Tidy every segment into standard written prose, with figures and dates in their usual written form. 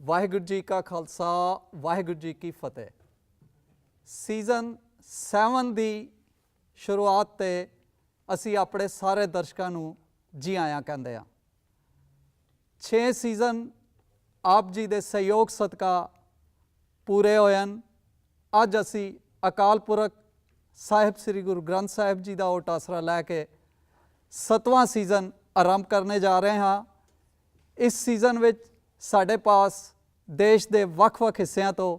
ਵਾਹਿਗੁਰੂ ਜੀ ਕਾ ਖਾਲਸਾ ਵਾਹਿਗੁਰੂ ਜੀ ਕੀ ਫਤਿਹ। ਸੀਜ਼ਨ 7 ਦੀ ਸ਼ੁਰੂਆਤ ਤੇ ਅਸੀਂ ਆਪਣੇ ਸਾਰੇ ਦਰਸ਼ਕਾਂ ਨੂੰ ਜੀ ਆਇਆਂ ਕਹਿੰਦੇ ਹਾਂ। 6 ਸੀਜ਼ਨ ਆਪ ਜੀ ਦੇ ਸਹਿਯੋਗ ਸਦਕਾ ਪੂਰੇ ਹੋਏ ਹਨ। ਅੱਜ ਅਸੀਂ ਅਕਾਲ ਪੁਰਖ ਸਾਹਿਬ ਸ੍ਰੀ ਗੁਰੂ ਗ੍ਰੰਥ ਸਾਹਿਬ ਜੀ ਦਾ ਓਟ ਆਸਰਾ ਲੈ ਕੇ 7ਵਾਂ ਸੀਜ਼ਨ ਆਰੰਭ ਕਰਨੇ ਜਾ ਰਹੇ ਹਾਂ। ਇਸ ਸੀਜ਼ਨ ਵਿੱਚ ਸਾਡੇ ਪਾਸ ਦੇਸ਼ ਦੇ ਵੱਖ-ਵੱਖ ਹਿੱਸਿਆਂ ਤੋਂ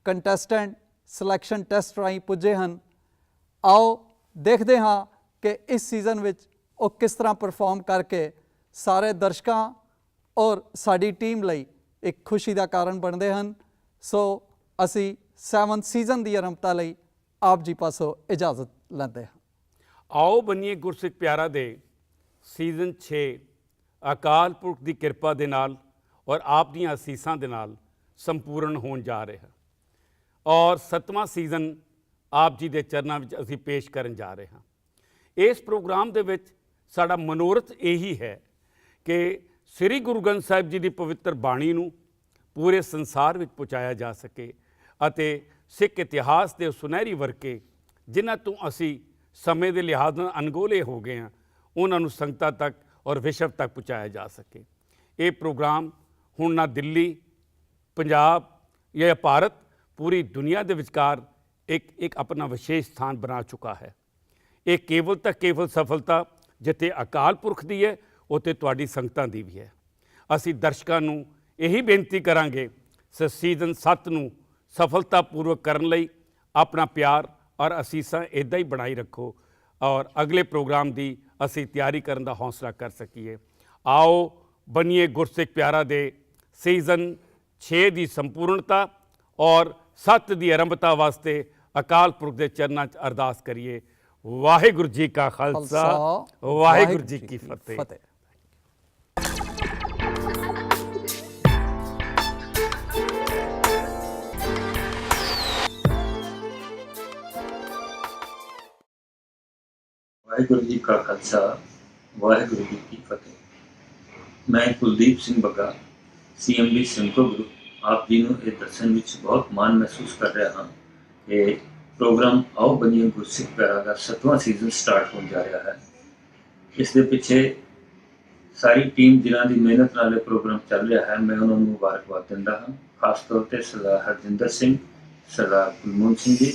ਕੰਟੈਸਟੈਂਟ ਸਿਲੈਕਸ਼ਨ ਟੈਸਟ ਰਾਹੀਂ ਪੁੱਜੇ ਹਨ। ਆਓ ਦੇਖਦੇ ਹਾਂ ਕਿ ਇਸ ਸੀਜ਼ਨ ਵਿੱਚ ਉਹ ਕਿਸ ਤਰ੍ਹਾਂ ਪਰਫਾਰਮ ਕਰਕੇ ਸਾਰੇ ਦਰਸ਼ਕਾਂ ਔਰ ਸਾਡੀ ਟੀਮ ਲਈ ਇੱਕ ਖੁਸ਼ੀ ਦਾ ਕਾਰਨ ਬਣਦੇ ਹਨ। ਸੋ ਅਸੀਂ 7 ਸੀਜ਼ਨ ਦੀ ਆਰੰਭਤਾ ਲਈ ਆਪ ਜੀ ਪਾਸੋਂ ਇਜਾਜ਼ਤ ਲੈਂਦੇ ਹਾਂ। ਆਓ ਬਣੀਏ ਗੁਰਸਿੱਖ ਪਿਆਰਾ ਦੇ ਸੀਜ਼ਨ 6 ਅਕਾਲ ਪੁਰਖ ਦੀ ਕਿਰਪਾ ਦੇ ਨਾਲ ਔਰ ਆਪ ਦੀਆਂ ਅਸੀਸਾਂ ਦੇ ਨਾਲ ਸੰਪੂਰਨ ਹੋਣ ਜਾ ਰਿਹਾ ਔਰ 7ਵਾਂ ਸੀਜ਼ਨ ਆਪ ਜੀ ਦੇ ਚਰਨਾਂ ਵਿੱਚ ਅਸੀਂ ਪੇਸ਼ ਕਰਨ ਜਾ ਰਹੇ ਹਾਂ। ਇਸ ਪ੍ਰੋਗਰਾਮ ਦੇ ਵਿੱਚ ਸਾਡਾ ਮਨੋਰਥ ਇਹੀ ਹੈ ਕਿ ਸ੍ਰੀ ਗੁਰੂ ਗ੍ਰੰਥ ਸਾਹਿਬ ਜੀ ਦੀ ਪਵਿੱਤਰ ਬਾਣੀ ਨੂੰ ਪੂਰੇ ਸੰਸਾਰ ਵਿੱਚ ਪਹੁੰਚਾਇਆ ਜਾ ਸਕੇ ਅਤੇ ਸਿੱਖ ਇਤਿਹਾਸ ਦੇ ਸੁਨਹਿਰੀ ਵਰਕੇ ਜਿਨ੍ਹਾਂ ਤੋਂ ਅਸੀਂ ਸਮੇਂ ਦੇ ਲਿਹਾਜ਼ ਨਾਲ ਅਣਗੌਲੇ ਹੋ ਗਏ ਹਾਂ ਉਹਨਾਂ ਨੂੰ ਸੰਗਤਾਂ ਤੱਕ ਔਰ ਵਿਸ਼ਵ ਤੱਕ ਪਹੁੰਚਾਇਆ ਜਾ ਸਕੇ। ਇਹ ਪ੍ਰੋਗਰਾਮ ਹੁਣ ਨਾ ਦਿੱਲੀ, ਪੰਜਾਬ ਜਾਂ ਭਾਰਤ, ਪੂਰੀ ਦੁਨੀਆ ਦੇ ਵਿਚਕਾਰ ਇੱਕ ਆਪਣਾ ਵਿਸ਼ੇਸ਼ ਸਥਾਨ ਬਣਾ ਚੁੱਕਾ ਹੈ। ਇਹ ਕੇਵਲ ਸਫਲਤਾ ਜਿੱਥੇ ਅਕਾਲ ਪੁਰਖ ਦੀ ਹੈ ਉੱਥੇ ਤੁਹਾਡੀ ਸੰਗਤਾਂ ਦੀ ਵੀ ਹੈ। ਅਸੀਂ ਦਰਸ਼ਕਾਂ ਨੂੰ ਇਹੀ ਬੇਨਤੀ ਕਰਾਂਗੇ ਸੀਜ਼ਨ 7 ਨੂੰ ਸਫਲਤਾਪੂਰਵਕ ਕਰਨ ਲਈ ਆਪਣਾ ਪਿਆਰ ਔਰ ਅਸੀਸਾਂ ਇੱਦਾਂ ਹੀ ਬਣਾਈ ਰੱਖੋ ਔਰ ਅਗਲੇ ਪ੍ਰੋਗਰਾਮ ਦੀ ਅਸੀਂ ਤਿਆਰੀ ਕਰਨ ਦਾ ਹੌਸਲਾ ਕਰ ਸਕੀਏ। ਆਓ ਬਣੀਏ ਗੁਰਸਿੱਖ ਪਿਆਰਾ ਦੇ ਸੀਜ਼ਨ 6 ਦੀ ਸੰਪੂਰਨਤਾ ਔਰ 7 ਦੀ ਆਰੰਭਤਾ ਵਾਸਤੇ ਅਕਾਲ ਪੁਰਖ ਦੇ ਚਰਨਾਂ 'ਚ ਅਰਦਾਸ ਕਰੀਏ। ਵਾਹਿਗੁਰੂ ਜੀ ਕਾ ਖਾਲਸਾ ਵਾਹਿਗੁਰੂ ਜੀ ਕੀ ਫਤਿਹ। ਵਾਹਿਗੁਰੂ ਜੀ ਕਾ ਖਾਲਸਾ ਵਾਹਿਗੁਰੂ ਜੀ ਕੀ ਫਤਿਹ। ਮੈਂ ਕੁਲਦੀਪ ਸਿੰਘ ਬੱਗਾ CMB ਸਿੰਕੋ ਗਰੁੱਪ ਆਪ ਜੀ ਨੂੰ ਇਹ ਦੱਸਣ ਵਿੱਚ ਬਹੁਤ ਮਾਣ ਮਹਿਸੂਸ ਕਰ ਰਿਹਾ ਹਾਂ ਕਿ ਪ੍ਰੋਗਰਾਮ ਆਓ ਬਣੀਏ ਗੁਰਸਿੱਖ ਪਿਆਰਾ ਦਾ 7ਵਾਂ ਸੀਜ਼ਨ ਸਟਾਰਟ ਹੋਣ ਜਾ ਰਿਹਾ ਹੈ। ਇਸ ਦੇ ਪਿੱਛੇ ਸਾਰੀ ਟੀਮ ਜਿਨ੍ਹਾਂ ਦੀ ਮਿਹਨਤ ਨਾਲ ਇਹ ਪ੍ਰੋਗਰਾਮ ਚੱਲ ਰਿਹਾ ਹੈ ਮੈਂ ਉਹਨਾਂ ਨੂੰ ਮੁਬਾਰਕਬਾਦ ਦਿੰਦਾ ਹਾਂ। ਖਾਸ ਤੌਰ 'ਤੇ ਸਰਦਾਰ ਹਰਜਿੰਦਰ ਸਿੰਘ, ਸਰਦਾਰ ਗੁਰਮੋਹਨ ਸਿੰਘ ਜੀ।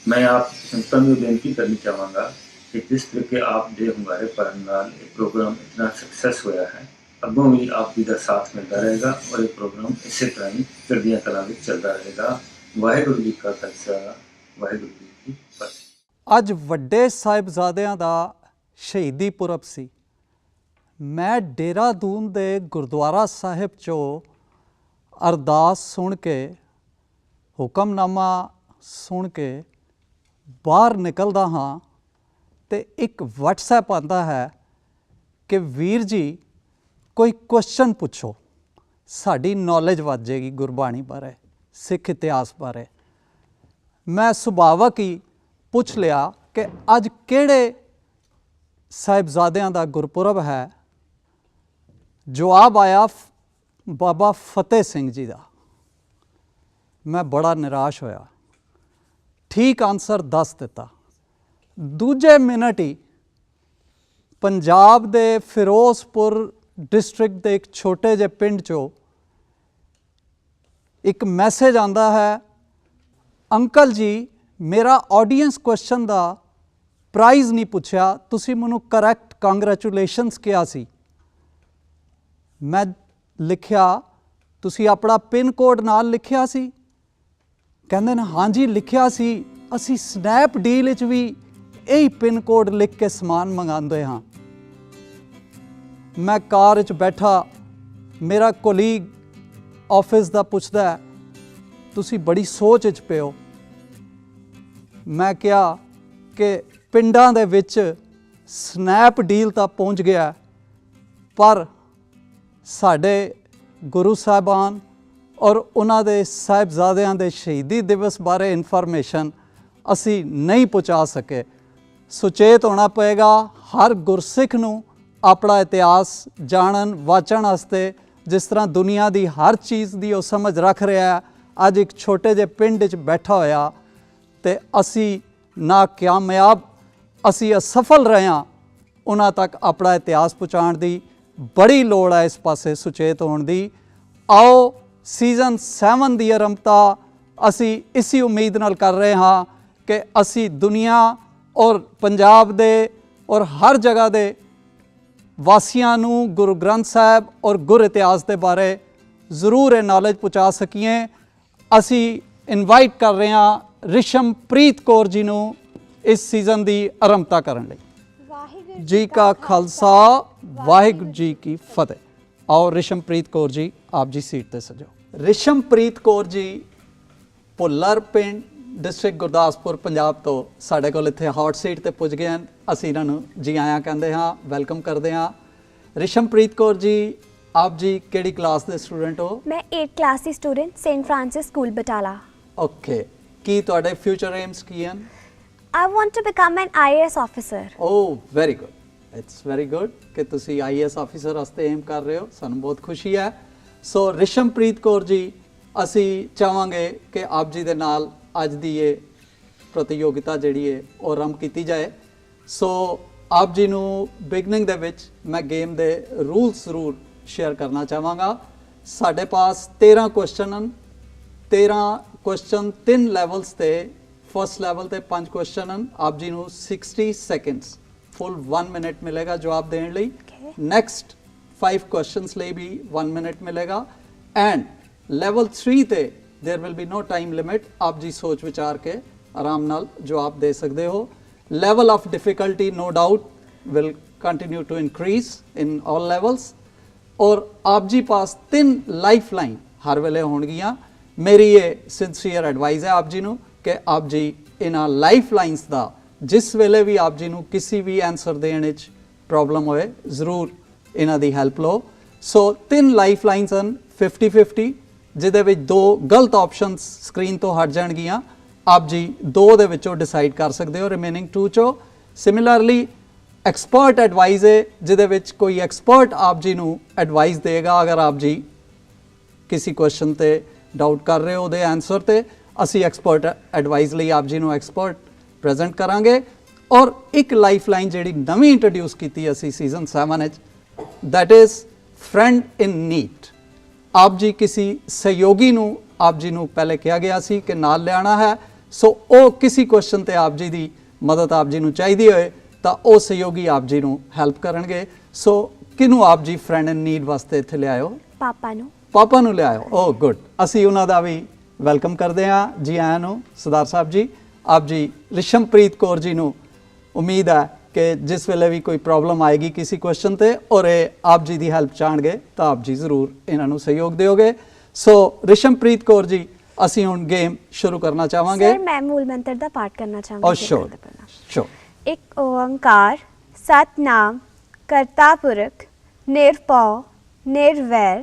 ਮੈਂ ਆਪ ਸੰਗਤਾਂ ਨੂੰ ਬੇਨਤੀ ਕਰਨੀ ਚਾਹਾਂਗਾ ਕਿ ਜਿਸ ਤਰੀਕੇ ਆਪ ਦੇ ਹੁੰਗਾਰੇ ਭਰਨ ਨਾਲ ਇਹ ਪ੍ਰੋਗਰਾਮ ਇਤਨਾ ਸਕਸੈਸ ਹੋਇਆ ਹੈ ਅੱਗੋਂ ਵੀ ਆਪ ਜੀ ਦਾ ਸਾਥ ਮਿਲਦਾ ਰਹੇਗਾ ਔਰ ਇਹ ਪ੍ਰੋਗਰਾਮ ਇਸੇ ਤਰ੍ਹਾਂ ਹੀ ਚੜ੍ਹਦੀਆਂ ਕਲਾਂ ਵਿੱਚ ਚੱਲਦਾ ਰਹੇਗਾ। ਵਾਹਿਗੁਰੂ ਜੀ ਕਾ ਖਾਲਸਾ ਵਾਹਿਗੁਰੂ ਜੀ ਕੀ ਫਤਿਹ। ਅੱਜ ਵੱਡੇ ਸਾਹਿਬਜ਼ਾਦਿਆਂ ਦਾ ਸ਼ਹੀਦੀ ਪੁਰਬ ਸੀ। ਮੈਂ ਦੇਹਰਾਦੂਨ ਦੇ ਗੁਰਦੁਆਰਾ ਸਾਹਿਬ 'ਚੋਂ ਅਰਦਾਸ ਸੁਣ ਕੇ, ਹੁਕਮਨਾਮਾ ਸੁਣ ਕੇ ਬਾਹਰ ਨਿਕਲਦਾ ਹਾਂ ਤੇ ਇੱਕ WhatsApp ਆਉਂਦਾ ਹੈ ਕਿ ਵੀਰ ਜੀ ਕੋਈ ਕੁਐਸਚਨ ਪੁੱਛੋ, ਸਾਡੀ ਨੌਲੇਜ ਵੱਧ ਜਾਏਗੀ ਗੁਰਬਾਣੀ ਬਾਰੇ, ਸਿੱਖ ਇਤਿਹਾਸ ਬਾਰੇ। ਮੈਂ ਸੁਭਾਵਕ ਹੀ ਪੁੱਛ ਲਿਆ ਕਿ ਅੱਜ ਕਿਹੜੇ ਸਾਹਿਬਜ਼ਾਦਿਆਂ ਦਾ ਗੁਰਪੁਰਬ ਹੈ। ਜਵਾਬ ਆਇਆ ਬਾਬਾ ਫਤਿਹ ਸਿੰਘ ਜੀ ਦਾ। ਮੈਂ ਬੜਾ ਨਿਰਾਸ਼ ਹੋਇਆ, ਠੀਕ ਆਨਸਰ ਦੱਸ ਦਿੱਤਾ। ਦੂਜੇ ਮਿੰਟ ਹੀ ਪੰਜਾਬ ਦੇ ਫਿਰੋਜ਼ਪੁਰ ਡਿਸਟ੍ਰਿਕਟ ਦੇ ਇੱਕ ਛੋਟੇ ਜਿਹੇ ਪਿੰਡ 'ਚੋਂ ਇੱਕ ਮੈਸੇਜ ਆਉਂਦਾ ਹੈ, ਅੰਕਲ ਜੀ ਮੇਰਾ ਆਡੀਅנס ਕੁਐਸਚਨ ਦਾ ਪ੍ਰਾਈਜ਼ ਨਹੀਂ ਪੁੱਛਿਆ, ਤੁਸੀਂ ਮੈਨੂੰ ਕਰੈਕਟ ਕੰਗ੍ਰੈਚੁਲੇਸ਼ਨਸ ਕਿਹਾ ਸੀ। ਮੈਂ ਲਿਖਿਆ ਤੁਸੀਂ ਆਪਣਾ ਪਿੰਨ ਕੋਡ ਨਾਲ ਲਿਖਿਆ ਸੀ? ਕਹਿੰਦੇ ਨੇ ਹਾਂਜੀ ਲਿਖਿਆ ਸੀ, ਅਸੀਂ ਸਨੈਪਡੀਲ ਵਿੱਚ ਵੀ ਇਹੀ ਪਿੰਨ ਕੋਡ ਲਿਖ ਕੇ ਸਮਾਨ ਮੰਗਾਉਂਦੇ ਹਾਂ। ਮੈਂ ਕਾਰ ਵਿੱਚ ਬੈਠਾ, ਮੇਰਾ ਕੋਲੀਗ ਆਫਿਸ ਦਾ ਪੁੱਛਦਾ ਤੁਸੀਂ ਬੜੀ ਸੋਚ ਵਿੱਚ ਪਏ ਹੋ। ਮੈਂ ਕਿਹਾ ਕਿ ਪਿੰਡਾਂ ਦੇ ਵਿੱਚ ਸਨੈਪਡੀਲ ਤਾਂ ਪਹੁੰਚ ਗਿਆ ਪਰ ਸਾਡੇ ਗੁਰੂ ਸਾਹਿਬਾਨ ਔਰ ਉਹਨਾਂ ਦੇ ਸਾਹਿਬਜ਼ਾਦਿਆਂ ਦੇ ਸ਼ਹੀਦੀ ਦਿਵਸ ਬਾਰੇ ਇਨਫੋਰਮੇਸ਼ਨ ਅਸੀਂ ਨਹੀਂ ਪਹੁੰਚਾ ਸਕੇ। ਸੁਚੇਤ ਹੋਣਾ ਪਏਗਾ। ਹਰ ਗੁਰਸਿੱਖ ਨੂੰ ਆਪਣਾ ਇਤਿਹਾਸ ਜਾਣਨ ਵਾਚਣ ਵਾਸਤੇ ਜਿਸ ਤਰ੍ਹਾਂ ਦੁਨੀਆ ਦੀ ਹਰ ਚੀਜ਼ ਦੀ ਉਹ ਸਮਝ ਰੱਖ ਰਿਹਾ ਹੈ, ਅੱਜ ਇੱਕ ਛੋਟੇ ਜਿਹੇ ਪਿੰਡ 'ਚ ਬੈਠਾ ਹੋਇਆ ਤੇ ਅਸੀਂ ਨਾ ਕਾਮਯਾਬ, ਅਸੀਂ ਅਸਫਲ ਰਹੇ ਹਾਂ, ਉਹਨਾਂ ਤੱਕ ਆਪਣਾ ਇਤਿਹਾਸ ਪਹੁੰਚਾਉਣ ਦੀ ਬੜੀ ਲੋੜ ਹੈ, ਇਸ ਪਾਸੇ ਸੁਚੇਤ ਹੋਣ ਦੀ। ਆਓ ਸੀਜ਼ਨ 7 ਦੀ ਆਰੰਭਤਾ ਅਸੀਂ ਇਸੀ ਉਮੀਦ ਨਾਲ ਕਰ ਰਹੇ ਹਾਂ ਕਿ ਅਸੀਂ ਦੁਨੀਆ ਔਰ ਪੰਜਾਬ ਦੇ ਔਰ ਹਰ ਜਗ੍ਹਾ ਦੇ ਵਾਸੀਆਂ ਨੂੰ ਗੁਰੂ ਗ੍ਰੰਥ ਸਾਹਿਬ ਔਰ ਗੁਰ ਇਤਿਹਾਸ ਦੇ ਬਾਰੇ ਜ਼ਰੂਰ ਇਹ ਨੌਲੇਜ ਪਹੁੰਚਾ ਸਕੀਏ। ਅਸੀਂ ਇਨਵਾਈਟ ਕਰ ਰਹੇ ਹਾਂ ਰਿਸ਼ਮਪ੍ਰੀਤ ਕੌਰ ਜੀ ਨੂੰ ਇਸ ਸੀਜ਼ਨ ਦੀ ਆਰੰਭਤਾ ਕਰਨ ਲਈ। ਵਾਹਿਗੁਰੂ ਜੀ ਕਾ ਖਾਲਸਾ, ਵਾਹਿਗੁਰੂ ਜੀ ਕੀ ਫਤਿਹ। ਆਓ ਰਿਸ਼ਮਪ੍ਰੀਤ ਕੌਰ ਜੀ ਆਪ ਜੀ ਸੀਟ ਤੇ ਸਜੋ। ਰਿਸ਼ਮਪ੍ਰੀਤ ਕੌਰ ਜੀ ਭੁੱਲਰ ਪਿੰਡ, ਡਿਸਟ੍ਰਿਕਟ ਗੁਰਦਾਸਪੁਰ, ਪੰਜਾਬ ਤੋਂ ਸਾਡੇ ਕੋਲ ਇੱਥੇ ਹੌਟ ਸੀਟ ਤੇ ਪੁੱਜ ਗਏ ਹਨ। ਅਸੀਂ ਇਹਨਾਂ ਨੂੰ ਜੀ ਆਇਆਂ ਕਹਿੰਦੇ ਹਾਂ, ਵੈਲਕਮ ਕਰਦੇ ਹਾਂ। ਰਿਸ਼ਮਪ੍ਰੀਤ ਕੌਰ ਜੀ, ਆਪ ਜੀ ਕਿਹੜੀ ਕਲਾਸ ਦੇ ਸਟੂਡੈਂਟ ਹੋ? ਮੈਂ 8th ਕਲਾਸ ਦੀ student, saint Francis school Batala. Okay, ਕੀ ਤੁਹਾਡੇ ਫਿਊਚਰ ਏਮਸ ਕੀ ਹਨ? I want to become an IAS officer. Oh very good, it's very good ਕਿ ਤੁਸੀਂ ਆਈਐਸ ਆਫੀਸਰ ਵਾਸਤੇ ਏਮ ਕਰ ਰਹੇ ਹੋ, ਸਾਨੂੰ ਬਹੁਤ ਖੁਸ਼ੀ ਹੈ। ਸੋ ਰਿਸ਼ਮਪ੍ਰੀਤ ਕੌਰ ਜੀ, ਅਸੀਂ ਚਾਹਾਂਗੇ ਕਿ ਆਪ ਜੀ ਦੇ ਨਾਲ ਅੱਜ ਦੀ ਇਹ ਪ੍ਰਤੀਯੋਗਿਤਾ ਜਿਹੜੀ ਹੈ ਉਹ ਆਰੰਭ ਕੀਤੀ ਜਾਏ। ਸੋ ਆਪ ਜੀ ਨੂੰ ਬਿਗਨਿੰਗ ਦੇ ਵਿੱਚ ਮੈਂ ਗੇਮ ਦੇ ਰੂਲਸ ਜ਼ਰੂਰ ਸ਼ੇਅਰ ਕਰਨਾ ਚਾਹਾਂਗਾ। ਸਾਡੇ ਪਾਸ 13 ਕੁਐਸਚਨ ਹਨ। 13 ਕੁਐਸਚਨ 3 ਲੈਵਲਸ ਤੇ, ਫਸਟ ਲੈਵਲ ਤੇ 5 ਕੁਐਸਚਨ ਹਨ। ਆਪ ਜੀ ਨੂੰ 60 ਸੈਕਿੰਡਸ, ਫੁੱਲ 1 ਮਿੰਟ ਮਿਲੇਗਾ ਜਵਾਬ ਦੇਣ ਲਈ। ਨੈਕਸਟ 5 ਕੁਐਸਚਨਸ ਲਈ ਵੀ 1 ਮਿੰਟ ਮਿਲੇਗਾ। ਐਂਡ ਲੈਵਲ 3 ਤੇ there will be no time limit. आप जी सोच विचार के आराम नाल जवाब दे सकते हो। Level of difficulty no doubt will continue to increase in all levels. और आप जी पास 3 लाइफ लाइन हर वेले होणगियां। मेरी ये सिंसीयर एडवाइस है आप जी नू कि आप जी इन्हां लाइफ लाइन्स दा जिस वेले भी आप जी नू किसी भी आंसर देण विच प्रॉब्लम होए जरूर इन्हां दी हेल्प लो। सो 3 लाइफ लाइन्स हैं 50-50, ਜਿਹਦੇ ਵਿੱਚ 2 ਗਲਤ ਆਪਸ਼ਨਸ ਸਕਰੀਨ ਤੋਂ ਹਟ ਜਾਣਗੀਆਂ। ਆਪ ਜੀ 2 ਦੇ ਵਿੱਚੋਂ ਡਿਸਾਈਡ ਕਰ ਸਕਦੇ ਹੋ ਰਿਮੇਨਿੰਗ 2 ਚੋਂ। ਸਿਮਿਲਰਲੀ ਐਕਸਪਰਟ ਐਡਵਾਈਸ ਹੈ, ਜਿਹਦੇ ਵਿੱਚ ਕੋਈ ਐਕਸਪਰਟ ਆਪ ਜੀ ਨੂੰ ਐਡਵਾਈਸ ਦੇਗਾ। ਅਗਰ ਆਪ ਜੀ ਕਿਸੇ ਕੁਐਸਚਨ ਤੇ ਡਾਊਟ ਕਰ ਰਹੇ ਹੋ ਉਹਦੇ ਆਨਸਰ ਤੇ, ਅਸੀਂ ਐਕਸਪਰਟ ਐਡਵਾਈਸ ਲਈ ਆਪ ਜੀ ਨੂੰ ਐਕਸਪਰਟ ਪ੍ਰੈਜ਼ੈਂਟ ਕਰਾਂਗੇ। ਔਰ ਇੱਕ ਲਾਈਫ ਲਾਈਨ ਜਿਹੜੀ ਨਵੀਂ ਇੰਟਰੋਡਿਊਸ ਕੀਤੀ ਅਸੀਂ ਸੀਜ਼ਨ 7 ਵਿੱਚ, that is friend in need. ਆਪ ਜੀ ਕਿਸੇ ਸਹਿਯੋਗੀ ਨੂੰ ਆਪ ਜੀ ਨੂੰ ਪਹਿਲੇ ਕਿਹਾ ਗਿਆ ਸੀ ਕਿ ਨਾਲ ਲਿਆਣਾ ਹੈ। ਸੋ ਉਹ ਕਿਸੇ ਕੁਐਸਚਨ ਤੇ ਆਪ ਜੀ ਦੀ ਮਦਦ ਆਪ ਜੀ ਨੂੰ ਚਾਹੀਦੀ ਹੋਏ ਤਾਂ ਉਹ ਸਹਿਯੋਗੀ ਆਪ ਜੀ ਨੂੰ ਹੈਲਪ ਕਰਨਗੇ। ਸੋ ਕਿਹਨੂੰ ਆਪ ਜੀ ਫਰੈਂਡ ਇਨ ਨੀਡ ਵਾਸਤੇ ਇੱਥੇ ਲਿਆਇਓ? ਪਾਪਾ ਨੂੰ। ਪਾਪਾ ਨੂੰ ਲਿਆਇਓ। ਓ ਗੁੱਡ, ਅਸੀਂ ਉਹਨਾਂ ਦਾ ਵੀ ਵੈਲਕਮ ਕਰਦੇ ਹਾਂ। ਜੀ ਆਇਆਂ ਨੂੰ ਸਰਦਾਰ ਸਾਹਿਬ ਜੀ। ਆਪ ਜੀ ਰਿਸ਼ਮਪ੍ਰੀਤ ਕੌਰ ਜੀ ਨੂੰ ਉਮੀਦ ਹੈ ਕਿ ਜਿਸ ਵੇਲੇ ਵੀ ਕੋਈ ਪ੍ਰੋਬਲਮ ਆਏਗੀ ਕਿਸੇ ਕੁਐਸਚਨ ਤੇ ਔਰ ਇਹ ਆਪ ਜੀ ਦੀ ਹੈਲਪ ਚਾਹਣਗੇ ਤਾਂ ਆਪ ਜੀ ਜ਼ਰੂਰ ਇਹਨਾਂ ਨੂੰ ਸਹਿਯੋਗ ਦਿਓਗੇ। ਸੋ ਰਿਸ਼ਮਪ੍ਰੀਤ ਕੌਰ ਜੀ, ਅਸੀਂ ਹੁਣ ਗੇਮ ਸ਼ੁਰੂ ਕਰਨਾ ਚਾਹਾਂਗੇ। ਸਰ ਮੈਂ ਮੂਲ ਮੰਤਰ ਦਾ ਪਾਠ ਕਰਨਾ ਚਾਹਾਂਗੀ। ਸ਼ੋਰ ਸ਼ੋਰ। ਇੱਕ ਓੰਕਾਰ ਸਤਨਾਮ ਕਰਤਾ ਪੁਰਖ ਨਿਰਭਉ ਨਿਰਵੈਰ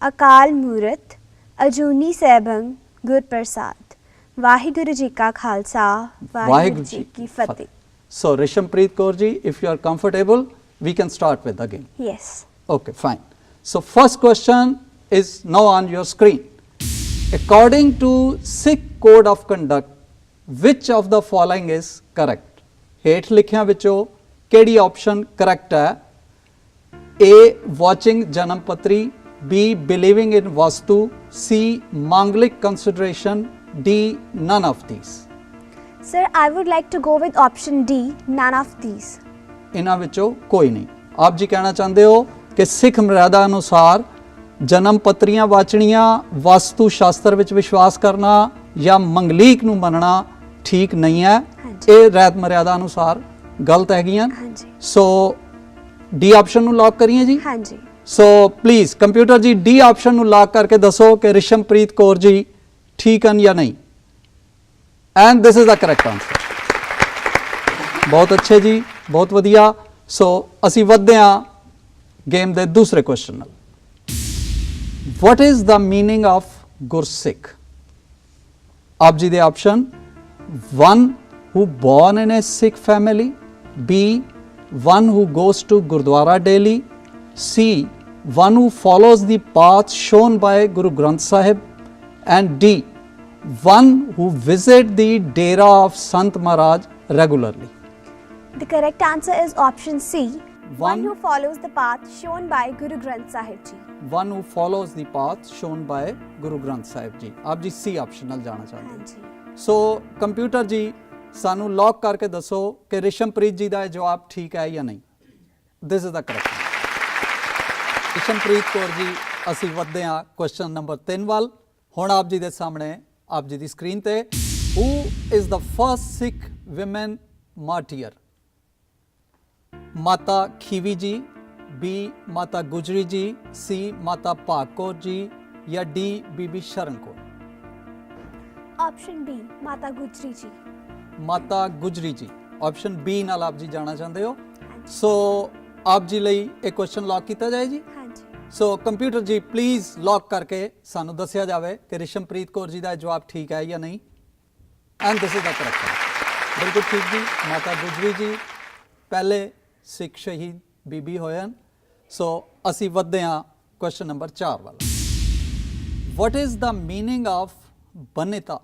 ਅਕਾਲ ਮੂਰਤ ਅਜੂਨੀ ਸੈਭੰ ਗੁਰ ਪ੍ਰਸਾਦ। ਵਾਹਿਗੁਰੂ ਜੀ ਕਾ ਖਾਲਸਾ, ਵਾਹਿਗੁਰੂ ਜੀ ਕੀ ਫਤਿਹ। So Rishampreet Kaur ji, if you are comfortable, we can start with the game. Yes. Okay, fine. So first question is now on your screen. According to Sikh Code of Conduct, which of the following is correct? ਹੇਠ ਲਿਖਿਆਂ ਵਿੱਚੋਂ ਕਿਹੜੀ option correct ਹੈ? A. Watching ਜਨਮ ਪੱਤਰੀ, B. Believing in Vastu, C. Manglik consideration, D. None of these. Sir, I would like to go with option D, none of these. ਇਹਨਾਂ ਵਿੱਚੋਂ ਕੋਈ ਨਹੀਂ। ਆਪ ਜੀ ਕਹਿਣਾ ਚਾਹੁੰਦੇ ਹੋ ਕਿ ਸਿੱਖ ਮਰਿਆਦਾ ਅਨੁਸਾਰ ਜਨਮ ਪੱਤਰੀਆਂ ਵਾਚਣੀਆਂ, ਵਾਸਤੂ ਸ਼ਾਸਤਰ ਵਿੱਚ ਵਿਸ਼ਵਾਸ ਕਰਨਾ ਜਾਂ ਮੰਗਲੀਕ ਨੂੰ ਮੰਨਣਾ ਠੀਕ ਨਹੀਂ ਹੈ। ਇਹ ਰਹਿਤ ਮਰਿਆਦਾ ਅਨੁਸਾਰ ਗਲਤ ਹੈਗੀਆਂ। ਸੋ ਡੀ ਆਪਸ਼ਨ ਨੂੰ ਲੌਕ ਕਰੀਏ ਜੀ। ਹਾਂਜੀ। ਸੋ ਪਲੀਜ਼ ਕੰਪਿਊਟਰ ਜੀ ਡੀ ਆਪਸ਼ਨ ਨੂੰ ਲੌਕ ਕਰਕੇ ਦੱਸੋ ਕਿ ਰਿਸ਼ਮਪ੍ਰੀਤ ਕੌਰ ਜੀ ਠੀਕ ਹਨ ਜਾਂ ਨਹੀਂ। And this is the correct answer. ਬਹੁਤ ਅੱਛੇ ਜੀ, ਬਹੁਤ ਵਧੀਆ। ਸੋ ਅਸੀਂ ਵਧਦੇ ਹਾਂ ਗੇਮ ਦੇ ਦੂਸਰੇ ਕੁਐਸਚਨ ਨਾਲ। What is the meaning of ਗੁਰਸਿੱਖ? ਆਪ ਜੀ ਦੇ option 1 who born in a Sikh family, B 1 who goes to Gurdwara daily, C one who follows the path shown by Guru Granth Sahib, and D, one who visit the Dera of Sant Maharaj regularly. The correct answer is option C. One- One who follows the path shown by Guru Granth Sahib Ji. One who follows the path shown by Guru Granth Sahib ji. ਆਪ ਜੀ C option ਨਾਲ ਜਾਣਾ ਚਾਹੁੰਦੇ हाँ जी। ਹੋ। ਸੋ computer ji ਸਾਨੂੰ lock ਕਰਕੇ ਦੱਸੋ ਕਿ ਰਿਸ਼ਮਪ੍ਰੀਤ ਜੀ ਦਾ ਇਹ ਜਵਾਬ ਠੀਕ ਹੈ ਜਾਂ ਨਹੀਂ। This is the correct. Rishampreet Kaur ji ਅਸੀਂ ਵਧਦੇ ਹਾਂ ਕੁਐਸਚਨ ਨੰਬਰ 3 ਵੱਲ। ਹੁਣ ਆਪ ਜੀ ਦੇ ਸਾਹਮਣੇ ਆਪ ਜੀ ਦੀ ਸਕਰੀਨ ਤੇ who is the first Sikh women ਮਾਰਟੀਅਰ? ਮਾਤਾ ਖੀਵੀ ਜੀ, बी माता गुजरी जी, सी माता भाग कौर जी, या डी बीबी शरण कौर? Option B, माता गुजरी जी। माता गुजरी जी ऑप्शन बी नाल आप जी जाना चाहते हो। हाँ जी। सो आप जी ਲਈ ਇਹ ਕੁਐਸਚਨ ਲੌਕ ਕੀਤਾ ਜਾਏ ਜੀ। हाँ जी। ਸੋ ਕੰਪਿਊਟਰ ਜੀ ਪਲੀਜ਼ ਲੌਕ ਕਰਕੇ ਸਾਨੂੰ ਦੱਸਿਆ ਜਾਵੇ ਕਿ ਰਿਸ਼ਮਪ੍ਰੀਤ ਕੌਰ ਜੀ ਦਾ ਜਵਾਬ ਠੀਕ ਹੈ ਜਾਂ ਨਹੀਂ। And this is the correct. ਬਿਲਕੁਲ ਠੀਕ ਜੀ। ਮਾਤਾ ਗੁਜਰੀ ਜੀ ਪਹਿਲੇ ਸਿੱਖ ਸ਼ਹੀਦ ਬੀਬੀ ਹੋਏ ਹਨ। ਸੋ ਅਸੀਂ ਵਧਦੇ ਹਾਂ ਕੁਐਸਚਨ ਨੰਬਰ 4 ਵੱਲ। What is the meaning of Banita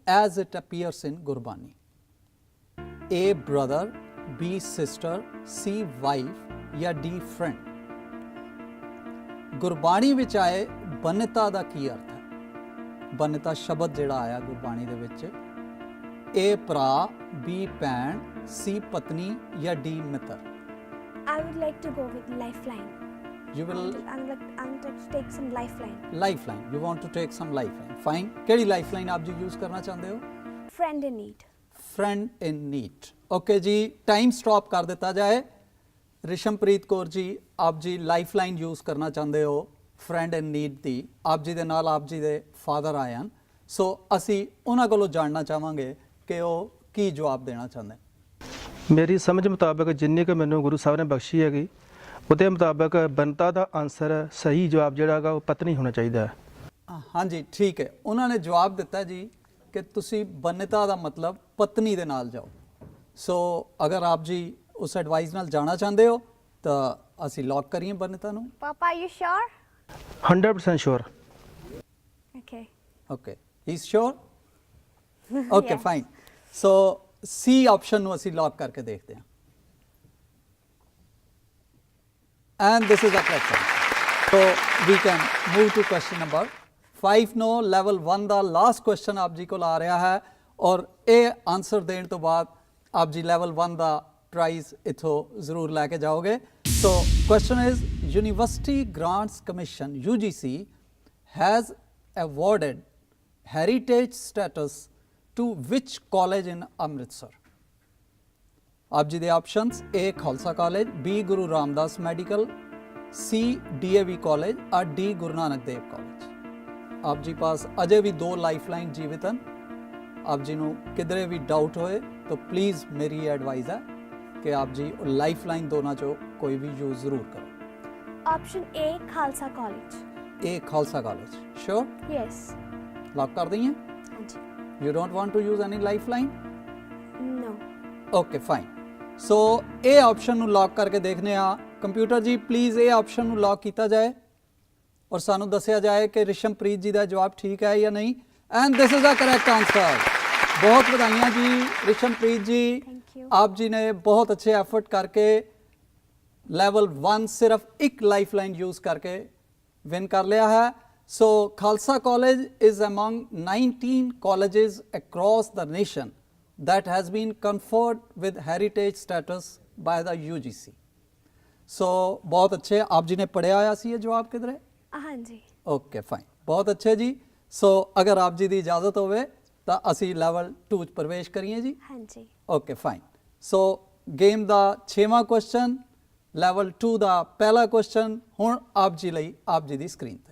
as it appears in Gurbani? A brother, B sister, C wife, या D friend? ਗੁਰਬਾਣੀ ਵਿੱਚ ਆਏ ਬਨਿਤਾ ਦਾ ਕੀ ਅਰਥ ਹੈ? ਬਨਿਤਾ ਸ਼ਬਦ ਜਿਹੜਾ ਆਇਆ ਗੁਰਬਾਣੀ ਦੇ ਵਿੱਚ, A ਭਰਾ, B ਭੈਣ, C ਪਤਨੀ, ਜਾਂ D ਮਿੱਤਰ? I would like to go with lifeline. You will I'm like to take some lifeline. lifeline. You want to take some lifeline. Fine. ਕਿਹੜੀ lifeline आप जी use करना चाहते हो? Friend in need. Friend in need. Okay ji, time stop कर देता जाए। ਰਿਸ਼ਮਪ੍ਰੀਤ ਕੌਰ ਜੀ ਆਪ ਜੀ ਲਾਈਫਲਾਈਨ ਯੂਜ਼ ਕਰਨਾ ਚਾਹੁੰਦੇ ਹੋ ਫਰੈਂਡ ਇਨ ਨੀਡ ਦੀ। ਆਪ ਜੀ ਦੇ ਨਾਲ ਆਪ ਜੀ ਦੇ ਫਾਦਰ ਆਏ ਹਨ। ਸੋ ਅਸੀਂ ਉਹਨਾਂ ਕੋਲੋਂ ਜਾਣਨਾ ਚਾਹਾਂਗੇ ਕਿ ਉਹ ਕੀ ਜਵਾਬ ਦੇਣਾ ਚਾਹੁੰਦੇ। ਮੇਰੀ ਸਮਝ ਮੁਤਾਬਕ ਜਿੰਨੀ ਕਿ ਮੈਨੂੰ ਗੁਰੂ ਸਾਹਿਬ ਨੇ ਬਖਸ਼ੀ ਹੈਗੀ ਉਹਦੇ ਮੁਤਾਬਕ ਬਨਤਾ ਦਾ ਆਨਸਰ ਸਹੀ ਜਵਾਬ ਜਿਹੜਾ ਹੈਗਾ ਉਹ ਪਤਨੀ ਹੋਣਾ ਚਾਹੀਦਾ ਹੈ। ਹਾਂਜੀ ਠੀਕ ਹੈ। ਉਹਨਾਂ ਨੇ ਜਵਾਬ ਦਿੱਤਾ ਜੀ ਕਿ ਤੁਸੀਂ ਬਨਤਾ ਦਾ ਮਤਲਬ ਪਤਨੀ ਦੇ ਨਾਲ ਜਾਓ। ਸੋ ਅਗਰ ਆਪ ਜੀ ਉਸ ਐਡਵਾਈਸ ਨਾਲ ਜਾਣਾ ਚਾਹੁੰਦੇ ਹੋ ਤਾਂ ਅਸੀਂ ਲੌਕ ਕਰੀਏ ਬਨਤਾ ਨੂੰ। Papa, are you sure? 100% sure. Okay. Okay he is sure? Okay fine. So C option ਨੂੰ ਅਸੀਂ ਲੌਕ ਕਰਕੇ ਦੇਖਦੇ ਹਾਂ। And this is a correct answer. So we can move to question number 5 no level 1 ਦਾ last question ਆਪ ਜੀ ਕੋਲ ਆ ਰਿਹਾ ਹੈ ਔਰ ਇਹ ਆਨਸਰ ਦੇਣ ਤੋਂ ਬਾਅਦ ਆਪ ਜੀ ਲੈਵਲ 1 ਦਾ ਪ੍ਰਾਈਜ਼ ਇਥੋਂ ਜ਼ਰੂਰ ਲੈ ਕੇ ਜਾਓਗੇ। ਸੋ question is university grants commission UGC has awarded heritage status to which college in Amritsar? आप जी दे options A Khalsa college, B Guru Ramdas medical, C DAV college और D गुरु नानक देव कॉलेज। आप जी पास अजे भी 2 लाइफलाइन जीवित हैं। आप जी ਨੂੰ ਕਿਧਰੇ ਵੀ ਡਾਊਟ ਹੋਏ तो प्लीज़ मेरी एडवाइस है कि आप जी लाइफलाइन दोनों चो कोई भी यूज़ ज़रूर करो। Option A, Khalsa College. A Khalsa college sure? Yes. Lock कर देंगे? हाँ जी। You don't want to use any lifeline? No. Okay fine. ਸੋ ਇਹ ਆਪਸ਼ਨ ਨੂੰ ਲੌਕ ਕਰਕੇ ਦੇਖਨੇ ਆ। ਕੰਪਿਊਟਰ ਜੀ ਪਲੀਜ਼ ਇਹ ਆਪਸ਼ਨ ਨੂੰ ਲੌਕ ਕੀਤਾ ਜਾਏ ਔਰ ਸਾਨੂੰ ਦੱਸਿਆ ਜਾਏ ਕਿ ਰਿਸ਼ਮਪ੍ਰੀਤ ਜੀ ਦਾ ਜਵਾਬ ਠੀਕ ਹੈ ਜਾਂ ਨਹੀਂ। And this is a correct answer. ਬਹੁਤ ਵਧਾਈਆਂ ਜੀ ਰਿਸ਼ਮਪ੍ਰੀਤ ਜੀ। Thank you. ਆਪ ਜੀ ਨੇ ਬਹੁਤ ਅੱਛੇ ਐਫਰਟ ਕਰਕੇ ਲੈਵਲ 1 ਸਿਰਫ ਇੱਕ ਲਾਈਫਲਾਈਨ ਯੂਜ਼ ਕਰਕੇ ਵਿਨ ਕਰ ਲਿਆ ਹੈ। So Khalsa college is among 19 colleges across the nation that has been conferred with heritage status by the UGC. So बहुत अच्छे। आप जी ने पढ़िया होया सी ये जवाब किधरे? हाँ जी। ओके फाइन, बहुत अच्छे जी। सो अगर आप जी की इजाज़त होवे तो असी लेवल 2 च प्रवेश करिए जी। हाँ जी। Okay fine. सो गेम का 6वां क्वेश्चन, लेवल 2 का पहला क्वेश्चन हुण आप जी लई आप जी की स्क्रीन ते।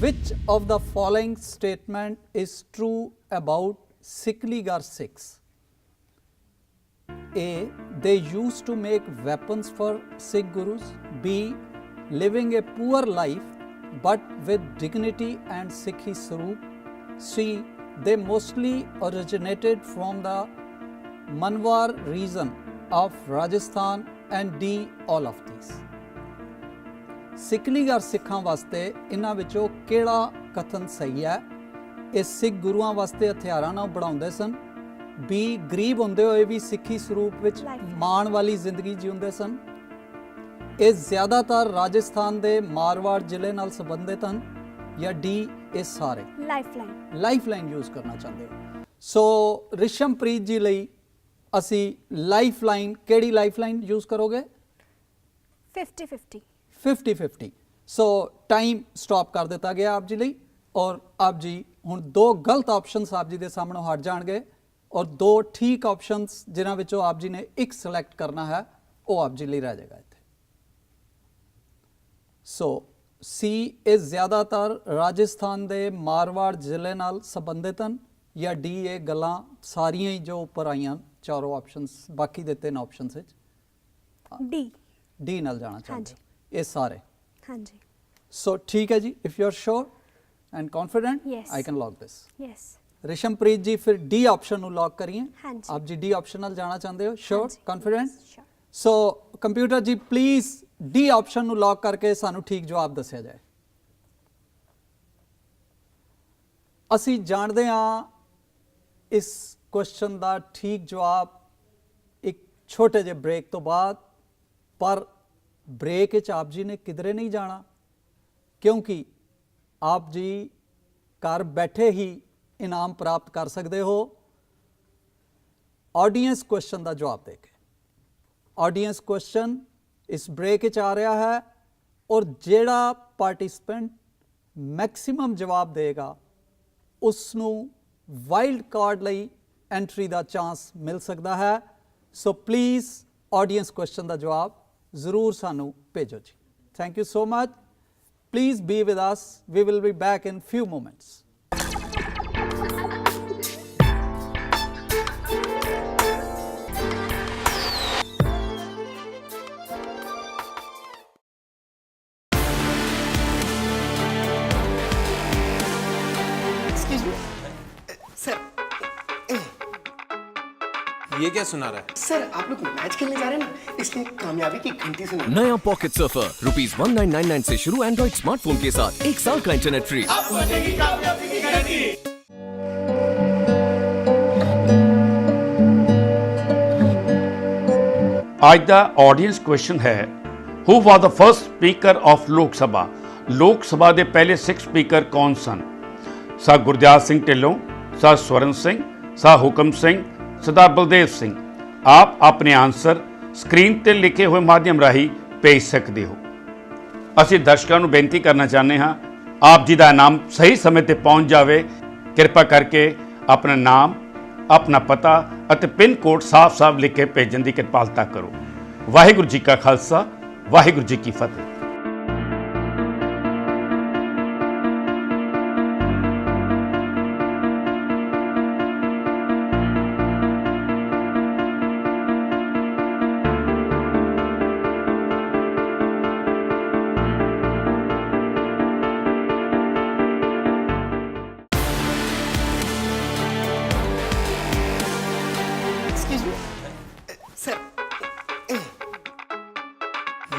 Which of the following statement is true about Sikligar Sikhs? A. They used to make weapons for Sikh Gurus. B. Living a poor life but with dignity and Sikhi Swaroop. C. They mostly originated from the Manwar region of Rajasthan. And D. All of these. ਸਿੱਖਣੀ ਔਰ ਸਿੱਖਾਂ ਵਾਸਤੇ ਇਹਨਾਂ ਵਿੱਚੋਂ ਕਿਹੜਾ ਕਥਨ ਸਹੀ ਹੈ? ਇਹ ਸਿੱਖ ਗੁਰੂਆਂ ਵਾਸਤੇ ਹਥਿਆਰਾਂ ਨਾਲ ਬਣਾਉਂਦੇ ਸਨ। ਬੀ ਗਰੀਬ ਹੁੰਦੇ ਹੋਏ ਵੀ ਸਿੱਖੀ ਸਰੂਪ ਵਿੱਚ ਮਾਣ ਵਾਲੀ ਜ਼ਿੰਦਗੀ ਜਿਉਂਦੇ ਸਨ। ਇਹ ਜ਼ਿਆਦਾਤਰ ਰਾਜਸਥਾਨ ਦੇ ਮਾਰਵਾੜ ਜ਼ਿਲ੍ਹੇ ਨਾਲ ਸੰਬੰਧਿਤ ਹਨ। ਜਾਂ ਡੀ ਇਹ ਸਾਰੇ ਲਾਈਫਲਾਈਨ ਯੂਜ਼ ਕਰਨਾ ਚਾਹੁੰਦੇ ਹੋ। ਸੋ ਰਿਸ਼ਮਪ੍ਰੀਤ ਜੀ ਲਈ ਅਸੀਂ ਲਾਈਫਲਾਈਨ, ਕਿਹੜੀ ਲਾਈਫਲਾਈਨ ਯੂਜ਼ ਕਰੋਗੇ? 50-50 50-50। ਸੋ ਟਾਈਮ ਸਟਾਪ ਕਰ ਦਿੱਤਾ ਗਿਆ ਆਪ ਜੀ ਲਈ ਔਰ ਆਪ ਜੀ ਹੁਣ ਦੋ ਗਲਤ ਆਪਸ਼ਨਸ ਆਪ ਜੀ ਦੇ ਸਾਹਮਣੇ ਹਟ ਜਾਣਗੇ ਔਰ ਦੋ ਠੀਕ ਆਪਸ਼ਨਸ ਜਿਨ੍ਹਾਂ ਵਿੱਚੋਂ ਆਪ ਜੀ ਨੇ ਇੱਕ ਸਿਲੈਕਟ ਕਰਨਾ ਹੈ ਉਹ ਆਪ ਜੀ ਲਈ ਰਹਿ ਜਾਏਗਾ ਇੱਥੇ। ਸੋ ਸੀ ਇਹ ਜ਼ਿਆਦਾਤਰ ਰਾਜਸਥਾਨ ਦੇ ਮਾਰਵਾੜ ਜ਼ਿਲ੍ਹੇ ਨਾਲ ਸੰਬੰਧਿਤ ਹਨ ਜਾਂ ਡੀ ਇਹ ਗੱਲਾਂ ਸਾਰੀਆਂ ਹੀ ਜੋ ਉੱਪਰ ਆਈਆਂ ਚਾਰੋਂ ਆਪਸ਼ਨਸ ਬਾਕੀ ਦੇ ਤਿੰਨ ਆਪਸ਼ਨਸ ਵਿੱਚ ਡੀ ਨਾਲ ਜਾਣਾ ਚਾਹੁੰਦੇ ਹੋ? ਇਹ ਸਾਰੇ ਹਾਂਜੀ। ਸੋ ਠੀਕ ਹੈ ਜੀ, if you are sure and confident I can lock this. Rishampreet ji ਫਿਰ ਡੀ ਆਪਸ਼ਨ ਨੂੰ ਲੌਕ ਕਰੀਏ। ਆਪ ਜੀ ਡੀ ਆਪਸ਼ਨ ਨਾਲ ਜਾਣਾ ਚਾਹੁੰਦੇ ਹੋ? ਸ਼ੋਰ, confident? So computer ji please D option ਨੂੰ ਲੌਕ ਕਰਕੇ ਸਾਨੂੰ ਠੀਕ ਜਵਾਬ ਦੱਸਿਆ ਜਾਏ। ਅਸੀਂ ਜਾਣਦੇ ਹਾਂ ਇਸ ਕੁਐਸਚਨ ਦਾ ਠੀਕ ਜਵਾਬ ਇੱਕ ਛੋਟੇ ਜਿਹੇ ਬ੍ਰੇਕ ਤੋਂ ਬਾਅਦ, ਪਰ ਬ੍ਰੇਕ ਵਿੱਚ ਆਪ ਜੀ ਨੇ ਕਿਧਰੇ ਨਹੀਂ ਜਾਣਾ ਕਿਉਂਕਿ ਆਪ ਜੀ ਘਰ ਬੈਠੇ ਹੀ ਇਨਾਮ ਪ੍ਰਾਪਤ ਕਰ ਸਕਦੇ ਹੋ ਆਡੀਅנס ਕੁਐਸਚਨ ਦਾ ਜਵਾਬ ਦੇ ਕੇ। ਆਡੀਅנס ਕੁਐਸਚਨ ਇਸ ਬ੍ਰੇਕ ਵਿੱਚ ਆ ਰਿਹਾ ਹੈ ਔਰ ਜਿਹੜਾ ਪਾਰਟਿਸਿਪੈਂਟ ਮੈਕਸਿਮਮ ਜਵਾਬ ਦੇਗਾ ਉਸ ਨੂੰ ਵਾਈਲਡ ਕਾਰਡ ਲਈ ਐਂਟਰੀ ਦਾ ਚਾਂਸ ਮਿਲ ਸਕਦਾ ਹੈ। ਸੋ ਪਲੀਜ਼ ਆਡੀਅנס ਕੁਐਸਚਨ ਦਾ ਜਵਾਬ ਜ਼ਰੂਰ ਸਾਨੂੰ ਭੇਜੋ ਜੀ। Thank you so much. Please be with us. We will be back in few moments. Excuse me. Sir ये क्या सुना रहा है? सर आप लोग मैच खेलने जा रहे हैं ना, इसलिए कामयाबी की घंटी सुना। नया पॉकेट सर्फर ₹1999 से शुरू एंड्रॉइड स्मार्टफोन के साथ 1 साल का इंटरनेट फ्री। आज ਦਾ ਆਡੀਅנס ਕੁਐਸਚਨ ਹੈ, ਹੂ ਵਾਸ ਦ ਫਰਸਟ ਸਪੀਕਰ ਆਫ ਲੋਕ ਸਭਾ? ਲੋਕ ਸਭਾ ਦੇ ਪਹਿਲੇ ਸਿੱਖ ਸਪੀਕਰ ਕੌਣ ਸਨ? ਸਾ ਗੁਰਦਿਆਲ ਸਿੰਘ ਢਿੱਲੋਂ, ਸਾ ਸਵਰਨ ਸਿੰਘ, ਸਾ ਹੁਕਮ ਸਿੰਘ, ਸਰਦਾਰ ਬਲਦੇਵ ਸਿੰਘ। ਆਪ ਆਪਣੇ ਆਨਸਰ ਸਕਰੀਨ ਤੇ ਲਿਖੇ ਹੋਏ ਮਾਧਿਅਮ ਰਾਹੀਂ ਭੇਜ ਸਕਦੇ ਹੋ। ਅਸੀਂ ਦਰਸ਼ਕਾਂ ਨੂੰ ਬੇਨਤੀ ਕਰਨਾ ਚਾਹੁੰਦੇ ਹਾਂ ਆਪ ਜੀ ਦਾ ਇਨਾਮ ਸਹੀ ਸਮੇਂ ਤੇ ਪਹੁੰਚ ਜਾਵੇ। ਕਿਰਪਾ ਕਰਕੇ ਆਪਣਾ ਨਾਮ, ਆਪਣਾ ਪਤਾ ਅਤੇ ਪਿੰਨ ਕੋਡ ਸਾਫ਼-ਸਾਫ਼ ਲਿਖ ਕੇ ਭੇਜਣ ਦੀ ਕਿਰਪਾਲਤਾ ਕਰੋ। ਵਾਹਿਗੁਰੂ ਜੀ ਕਾ ਖਾਲਸਾ, ਵਾਹਿਗੁਰੂ ਜੀ ਕੀ ਫਤਿਹ। Excuse me. सर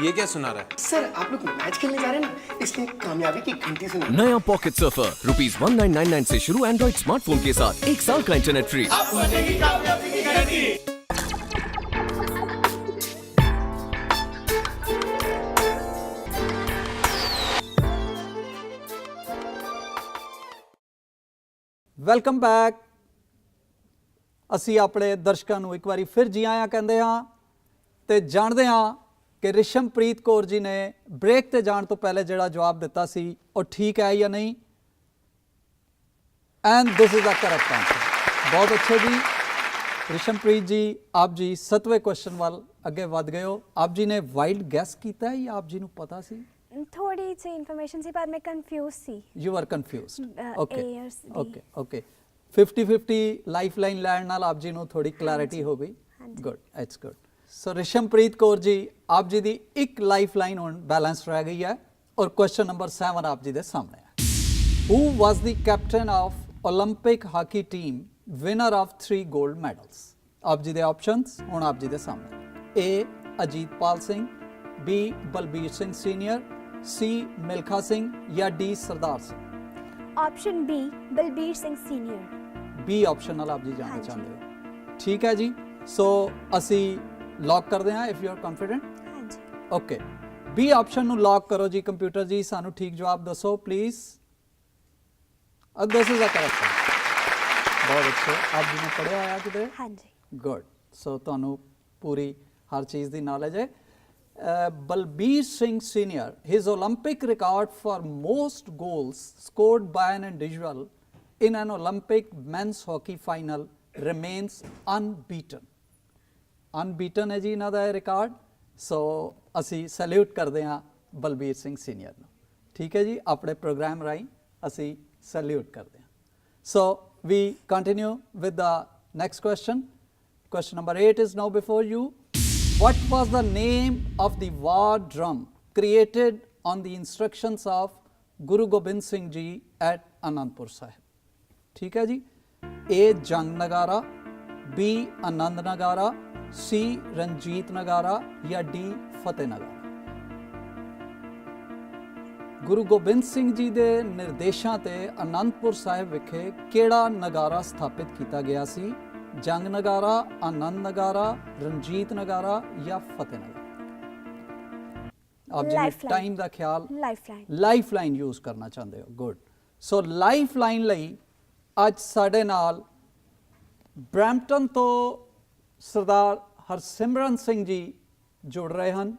ये क्या सुना रहा है? सर आप लोग मैच खेलने जा रहे हैं ना, इसलिए कामयाबी की घंटी सुना। नया पॉकेट सर्फर ₹1999 से शुरू एंड्रॉइड स्मार्टफोन के साथ 1 साल का इंटरनेट फ्री। Welcome back. ਅਸੀਂ ਆਪਣੇ ਦਰਸ਼ਕਾਂ ਨੂੰ ਇੱਕ ਵਾਰੀ ਫਿਰ ਜੀ ਆਇਆਂ ਕਹਿੰਦੇ ਹਾਂ ਤੇ ਜਾਣਦੇ ਹਾਂ ਕਿ ਰਿਸ਼ਮਪ੍ਰੀਤ ਕੌਰ ਜੀ ਨੇ ਬ੍ਰੇਕ ਤੇ ਜਾਣ ਤੋਂ ਪਹਿਲੇ ਜਿਹੜਾ ਜਵਾਬ ਦਿੱਤਾ ਸੀ ਉਹ ਠੀਕ ਹੈ ਜਾਂ ਨਹੀਂ। And this is the correct answer. ਬਹੁਤ ਅੱਛੇ ਜੀ ਰਿਸ਼ਮਪ੍ਰੀਤ ਜੀ, ਆਪ ਜੀ 7ਵੇਂ ਕੁਐਸਚਨ ਵੱਲ ਅੱਗੇ ਵੱਧ ਗਏ ਹੋ। ਆਪ ਜੀ ਨੇ ਵਾਈਲਡ ਗੈਸ ਕੀਤਾ ਹੈ ਜਾਂ ਆਪ ਜੀ ਨੂੰ ਪਤਾ ਸੀ? थोड़ी सी इन्फॉर्मेशन सी, पर मैं कंफ्यूज सी। You are confused. Okay. A or D. Okay. Okay. 50-50 lifeline ਲੈਣ ਨਾਲ ਆਪ ਜੀ ਨੂੰ ਥੋੜੀ ਕਲੈਰਿਟੀ ਹੋ ਗਈ। Good, it's good. So Rishampreet Kaur ji, ਆਪ ਜੀ ਦੀ ਇੱਕ ਲਾਈਫਲਾਈਨ ਹੁਣ ਬੈਲੈਂਸ ਰਹਿ ਗਈ ਹੈ ਔਰ ਕੁਐਸਚਨ ਨੰਬਰ 7 ਆਪ ਜੀ ਦੇ ਸਾਹਮਣੇ ਹੈ। Who was the captain of Olympic hockey team winner of 3 gold medals? ਆਪ ਜੀ ਦੇ ਆਪਸ਼ਨਸ ਹੁਣ ਆਪ ਜੀ ਦੇ ਸਾਹਮਣੇ। A Ajitpal Singh, B Balbir Singh senior, C Milkha Singh या D Sardar Singh? Option B, Balbir Singh Senior. B optional आप जी जाना हाँ जी। चाहते हो? ठीक है जी, सो ਅਸੀਂ ਲੌਕ ਕਰਦੇ ਹਾਂ ਇਫ ਯੂ ਆਰ ਕੰਫੀਡੈਂਟ। हाँ जी. ਓਕੇ, ਬੀ ਆਪਸ਼ਨ ਨੂੰ ਲੌਕ ਕਰੋ ਜੀ ਕੰਪਿਊਟਰ ਜੀ, ਸਾਨੂੰ ਠੀਕ ਜਵਾਬ ਦੱਸੋ please. This is a correct. ਬਹੁਤ ਅੱਛੇ, ਆਪ ਜੀ ਨੇ ਪੜ੍ਹਿਆ ਹੋਇਆ ਕਿਤੇ? हाँ जी. ਗੁੱਡ, ਸੋ ਤੁਹਾਨੂੰ ਪੂਰੀ ਹਰ ਚੀਜ਼ ਦੀ ਨੌਲੇਜ ਹੈ। Balbir Singh senior, his Olympic record for most goals scored ਬਾय an individual in an Olympic men's hockey final remains unbeaten. Unbeaten है जी इन्हां दा रिकॉर्ड। सो असी सैल्यूट करते हैं बलबीर सिंह सीनियर ਨੂੰ। ठीक है जी, अपने प्रोग्राम राही असी सैल्यूट करते हैं। So we continue with the next question. Question number 8 is now before you. What was the name of the war drum created on the instructions of Guru Gobind Singh Ji at Anandpur Sahib? ठीक है जी, ए जंग नगारा, B आनंद नगारा, सी रंजीत नगारा या D फतेह नगारा? गुरु गोबिंद सिंह जी के निर्देशों ते आनंदपुर साहिब विखे केड़ा नगारा स्थापित किया गया सी? जंग नगारा, आनंद नगारा, रंजीत नगारा या फतेह नगारा? आप जी Lifeline. टाइम का ख्याल Lifeline. ਲਾਈਫ ਲਾਈਨ ਯੂਜ਼ ਕਰਨਾ ਚਾਹੁੰਦੇ ਹੋ? ਗੁੱਡ, ਸੋ ਲਾਈਫ ਲਾਈਨ ਲਈ ਅੱਜ ਸਾਡੇ ਨਾਲ ਬਰੈਂਪਟਨ ਤੋਂ ਸਰਦਾਰ ਹਰਸਿਮਰਨ ਸਿੰਘ ਜੀ ਜੁੜ ਰਹੇ ਹਨ।